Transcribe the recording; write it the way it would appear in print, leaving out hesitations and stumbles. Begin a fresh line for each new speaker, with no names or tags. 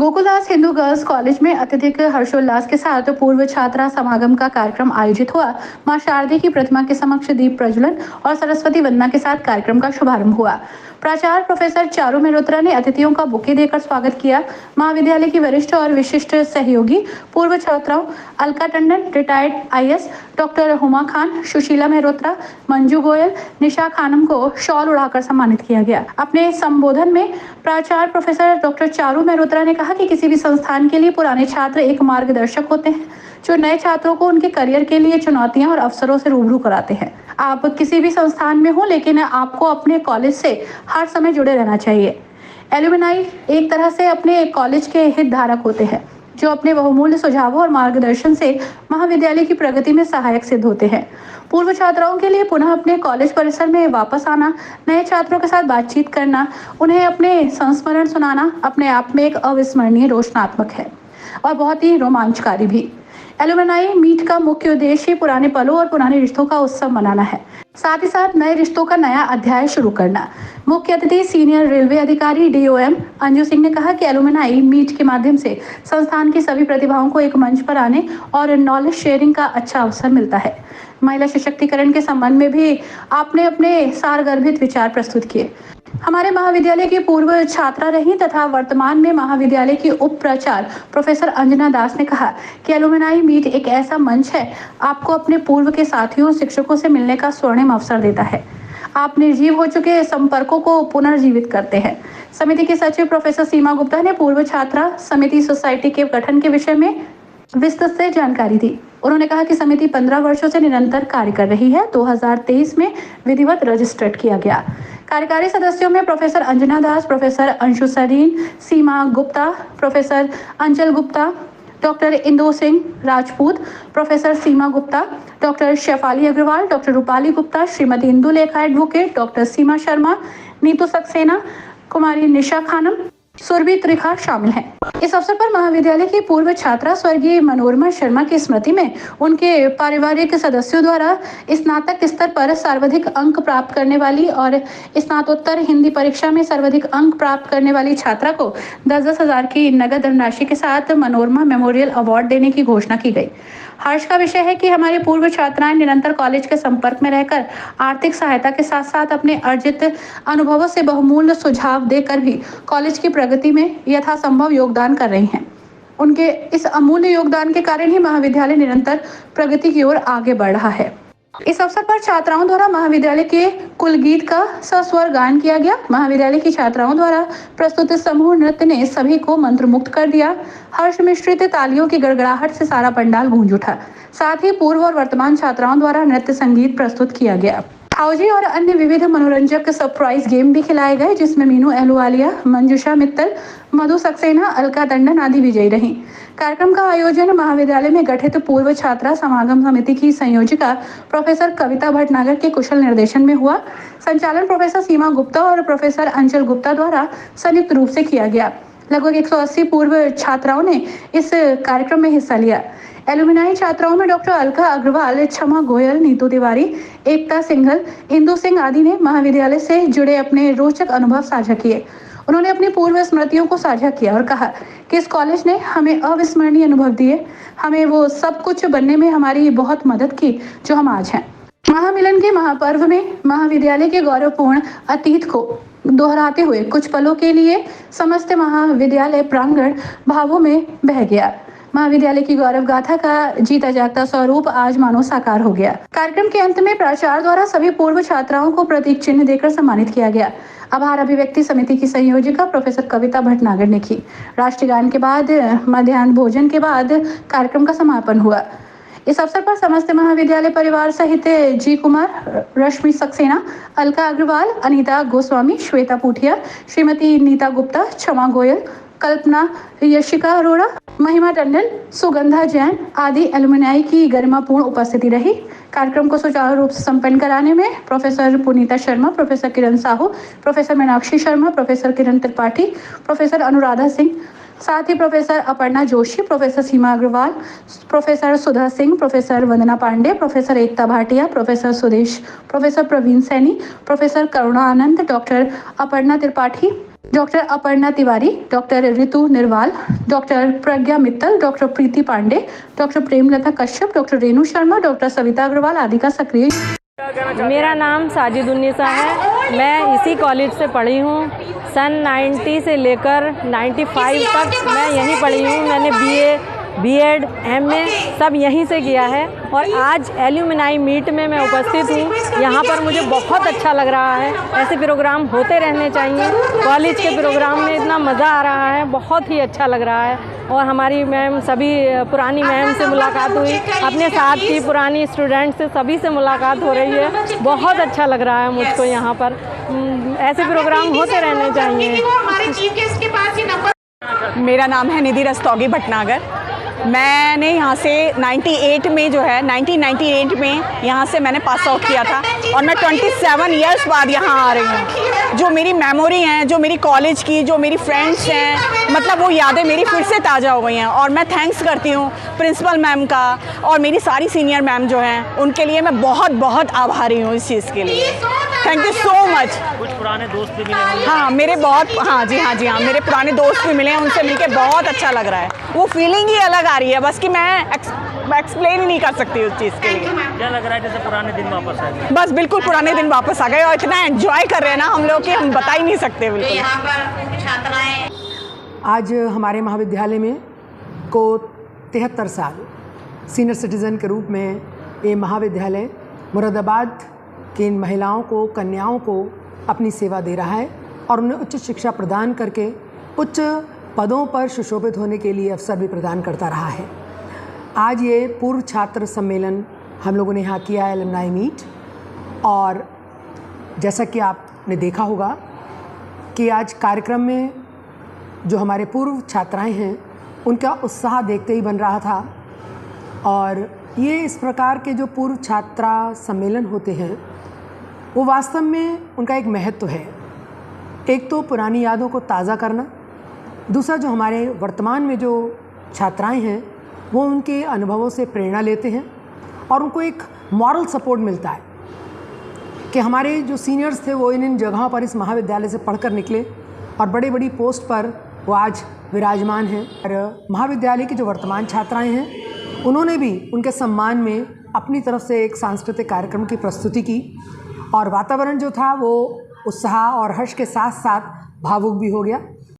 Gokuldas Hindu girls college में अत्यधिक हर्षोल्लास के साथ पूर्व छात्रा समागम का कार्यक्रम आयोजित हुआ। मां शारदे की प्रतिमा के समक्ष दीप प्रज्वलन और सरस्वती वंदना के साथ कार्यक्रम का शुभारंभ हुआ। प्राचार्य प्रोफेसर चारू मेहरोत्रा ने अतिथियों का बुके देकर स्वागत किया। महाविद्यालय की वरिष्ठ और विशिष्ट सहयोगी पूर्व छात्राओं Alka Tandon, retired IAS doctor Huma Khan, Sushila Mehrotra, Manju Goyal, Nisha Khanam को शॉल उड़ाकर सम्मानित किया गया। अपने संबोधन में प्राचार्य प्रोफेसर डॉक्टर चारू मेहरोत्रा ने कहा कि किसी भी संस्थान के लिए पुराने छात्र एक मार्गदर्शक होते हैं जो नए छात्रों को उनके करियर के लिए चुनौतियां और अवसरों से रूबरू कराते हैं। आप किसी भी संस्थान में हो, लेकिन आपको अपने कॉलेज से हर समय जुड़े रहना चाहिए। एलुमनाई एक तरह से अपने कॉलेज के हितधारक होते हैं जो अपने बहुमूल्य सुझावों और मार्गदर्शन से महाविद्यालय की प्रगति में सहायक सिद्ध होते हैं। पूर्व छात्राओं के लिए पुनः अपने कॉलेज परिसर में वापस आना, नए छात्रों के साथ बातचीत करना, उन्हें अपने संस्मरण सुनाना अपने आप में एक अविस्मरणीय रोशनात्मक है और बहुत ही रोमांचकारी भी। एलुमनाई मीट का मुख्य उद्देश्य पुराने पलों और पुराने रिश्तों का उत्सव मनाना है, साथ ही साथ नए रिश्तों का नया अध्याय शुरू करना। मुख्य अतिथि सीनियर रेलवे अधिकारी डीओएम अंजू सिंह ने कहा कि एलुमनाई मीट के माध्यम से संस्थान की सभी प्रतिभाओं को एक मंच पर आने और नॉलेज शेयरिंग का अच्छा अवसर मिलता है। महिला सशक्तिकरण के संबंध में भी आपने अपने सारगर्भित विचार प्रस्तुत किए। हमारे महाविद्यालय की पूर्व छात्रा रही तथा वर्तमान में महाविद्यालय की उप प्राचार्य प्रोफेसर अंजना दास ने कहा कि एलुमनाई मीट एक ऐसा मंच है, आपको अपने पूर्व के साथियों और शिक्षकों से मिलने का स्वर्णिम अवसर देता है। आप निर्जीव हो चुके संपर्कों को पुनर्जीवित करते हैं। समिति के सचिव प्रोफेसर सीमा गुप्ता ने पूर्व छात्रा समिति सोसाइटी के गठन के विषय में विस्तृत से जानकारी दी। उन्होंने कहा कि समिति 15 वर्षों से निरंतर कार्य कर रही है। 2023 में विधिवत रजिस्टर्ड किया गया। कार्यकारी सदस्यों में प्रोफेसर अंजना दास, प्रोफेसर अंशु सरीन, सीमा गुप्ता, प्रोफेसर अंचल गुप्ता, डॉक्टर इंदो सिंह राजपूत, प्रोफेसर सीमा गुप्ता, डॉक्टर शेफाली अग्रवाल, डॉक्टर रूपाली गुप्ता, श्रीमती इंदु लेखा एडवोकेट, डॉक्टर सीमा शर्मा, नीतू सक्सेना, कुमारी निशा खानम, सुरभि त्रिखा शामिल हैं। इस अवसर पर महाविद्यालय की पूर्व छात्रा स्वर्गीय मनोरमा शर्मा की स्मृति में उनके पारिवारिक सदस्यों द्वारा स्नातक स्तर पर सर्वाधिक अंक प्राप्त करने वाली और स्नातकोत्तर हिंदी परीक्षा में सर्वाधिक अंक प्राप्त करने वाली छात्रा को 10-10 हजार की नगद धनराशि के साथ मनोरमा मेमोरियल अवार्ड देने की घोषणा की गई। हर्ष का विषय है कि हमारी पूर्व छात्राएं निरंतर कॉलेज के संपर्क में रहकर आर्थिक सहायता के साथ साथ अपने अर्जित अनुभवों से बहुमूल्य सुझाव देकर भी कॉलेज की प्रगति में यथासंभव योगदान कर रही हैं। उनके इस अमूल्य योगदान के कारण ही महाविद्यालय निरंतर प्रगति की ओर आगे बढ़ रहा है। इस अवसर पर छात्राओं द्वारा महाविद्यालय के कुल गीत का सस्वर गान किया गया। महाविद्यालय की छात्राओं द्वारा प्रस्तुत समूह नृत्य ने सभी को मंत्रमुग्ध कर दिया। हर्ष मिश्रित तालियों की गड़गड़ाहट से सारा पंडाल गूंज उठा। साथ ही पूर्व और वर्तमान छात्राओं द्वारा नृत्य संगीत प्रस्तुत किया गया। हाउजी और अन्य विविध मनोरंजक सरप्राइज गेम भी खिलाए गए, जिसमें मीनू अहलूवालिया, मंजुषा मित्तल, मधु सक्सेना, अलका टंडन आदि विजयी रहीं। कार्यक्रम का आयोजन महाविद्यालय में गठित पूर्व छात्रा समागम समिति की संयोजिका प्रोफेसर कविता भटनागर के कुशल निर्देशन में हुआ। संचालन प्रोफेसर सीमा गुप्ता और प्रोफेसर अंचल गुप्ता द्वारा संयुक्त रूप से किया गया। लगभग 180 पूर्व छात्राओं ने इस कार्यक्रम में हिस्सा लिया। एलुमनाई छात्राओं में डॉक्टर अलका अग्रवाल, क्षमा गोयल, नीतू तिवारी, एकता सिंघल, इंदु सिंह आदि ने महाविद्यालय से जुड़े अपने रोचक अनुभव साझा किए। उन्होंने अपनी पूर्व स्मृतियों को साझा किया और कहा कि इस कॉलेज ने हमें अविस्मरणीय अनुभव दिए, हमें वो सब कुछ बनने में हमारी बहुत मदद की जो हम आज हैं। महामिलन के महापर्व में महाविद्यालय के गौरवपूर्ण अतीत को दोहराते हुए कुछ पलों के लिए समस्त महाविद्यालय प्रांगण भावों में बह गया। महाविद्यालय की गौरव गाथा का जीता जागता स्वरूप आज मानो साकार हो गया। कार्यक्रम के अंत में प्राचार्य द्वारा सभी पूर्व छात्राओं को प्रतीक चिन्ह देकर सम्मानित किया गया। आभार अभिव्यक्ति समिति की संयोजिका प्रोफेसर कविता भटनागर ने की। राष्ट्रीय गान के बाद मध्याह्न भोजन के बाद कार्यक्रम का समापन हुआ। इस अवसर पर समस्त महाविद्यालय परिवार सहित जी कुमार, रश्मि सक्सेना, अलका अग्रवाल, अनीता गोस्वामी, श्वेता पूठिया, श्रीमती नीता गुप्ता, क्षमा गोयल, कल्पना यशिका अरोड़ा, महिमा टंडन, सुगंधा जैन आदि एलुमनाई की गरिमापूर्ण उपस्थिति रही। कार्यक्रम को सुचारू रूप से संपन्न कराने में professor Punita Sharma, professor Kiran Sahu, professor Meenakshi Sharma, professor Kiran Tripathi, professor Anuradha Singh, साथ ही professor Aparna Joshi, professor Seema Agarwal, professor Sudha Singh, professor Vandana Pandey, professor Ekta Bhatia, professor Sudesh, professor Praveen Saini, professor Karuna Anand, doctor Aparna Tripathi, doctor Aparna Tiwari, doctor Ritu Nirwal, doctor Pragya Mittal, doctor Preeti Pandey, doctor Premlata Kashyap, doctor Renu Sharma, doctor Savita Agarwal आदि का सक्रिय।
मेरा नाम साजिदुन्निसा है। मैं इसी कॉलेज से पढ़ी हूँ। सन 90 से लेकर 95 तक मैं यहीं पढ़ी हूँ। मैंने BA, B.Ed, MA सब यहीं से किया है और आज एल्यूमिनाई मीट में मैं उपस्थित हूँ। यहाँ पर मुझे बहुत अच्छा लग रहा है। ऐसे प्रोग्राम होते रहने चाहिए। कॉलेज के प्रोग्राम में इतना मज़ा आ रहा है, बहुत ही अच्छा लग रहा है। और हमारी मैम, सभी पुरानी मैम से मुलाकात हुई, अपने साथ की पुरानी स्टूडेंट से, सभी से मुलाकात हो रही है। बहुत अच्छा लग रहा है मुझको यहाँ पर। ऐसे प्रोग्राम होते रहने चाहिए।
मेरा नाम है निधि रस्तोगी भटनागर। मैंने यहाँ से 98 में जो है 1998 में यहाँ से मैंने पास आउट किया था और मैं 27 इयर्स बाद यहाँ आ रही हूँ। जो मेरी मेमोरी हैं, जो मेरी कॉलेज की, जो मेरी फ्रेंड्स हैं, मतलब वो यादें मेरी फिर से ताज़ा हो गई हैं। और मैं थैंक्स करती हूँ प्रिंसिपल मैम का और मेरी सारी सीनियर मैम जो हैं, उनके लिए मैं बहुत बहुत आभारी हूँ इस चीज़ के लिए। Thank you so much.
कुछ पुराने दोस्त भी मिले?
हाँ, मेरे बहुत, हाँ जी मेरे पुराने दोस्त भी मिले हैं। उनसे मिलके बहुत अच्छा लग रहा है। वो फीलिंग ही अलग आ रही है, बस कि मैं एक्सप्लेन ही नहीं कर सकती उस चीज़ के लिए।
क्या लग रहा है जैसे पुराने दिन वापस आ गए?
बस बिल्कुल पुराने दिन वापस आ गए और इतना एंजॉय कर रहे हैं ना हम लोग कि हम बता ही नहीं सकते। बिल्कुल।
आज हमारे महाविद्यालय में को 73 साल सीनियर सिटीज़न के रूप में ये महाविद्यालय मुरादाबाद की इन महिलाओं को, कन्याओं को अपनी सेवा दे रहा है और उन्हें उच्च शिक्षा प्रदान करके उच्च पदों पर सुशोभित होने के लिए अवसर भी प्रदान करता रहा है। आज ये पूर्व छात्र सम्मेलन हम लोगों ने यहाँ किया है, एलुमनाई मीट। और जैसा कि आपने देखा होगा कि आज कार्यक्रम में जो हमारे पूर्व छात्राएं हैं उनका उत्साह देखते ही बन रहा था। और ये इस प्रकार के जो पूर्व छात्रा सम्मेलन होते हैं वो वास्तव में उनका एक महत्व है। एक तो पुरानी यादों को ताज़ा करना, दूसरा जो हमारे वर्तमान में जो छात्राएं हैं वो उनके अनुभवों से प्रेरणा लेते हैं और उनको एक मॉरल सपोर्ट मिलता है कि हमारे जो सीनियर्स थे वो इन जगहों पर इस महाविद्यालय से पढ़कर निकले और बड़ी बड़ी पोस्ट पर वो आज विराजमान हैं। और महाविद्यालय की जो वर्तमान छात्राएं हैं उन्होंने भी उनके सम्मान में अपनी तरफ से एक सांस्कृतिक कार्यक्रम की प्रस्तुति की और वातावरण जो था वो उत्साह और हर्ष के साथ साथ भावुक भी हो गया।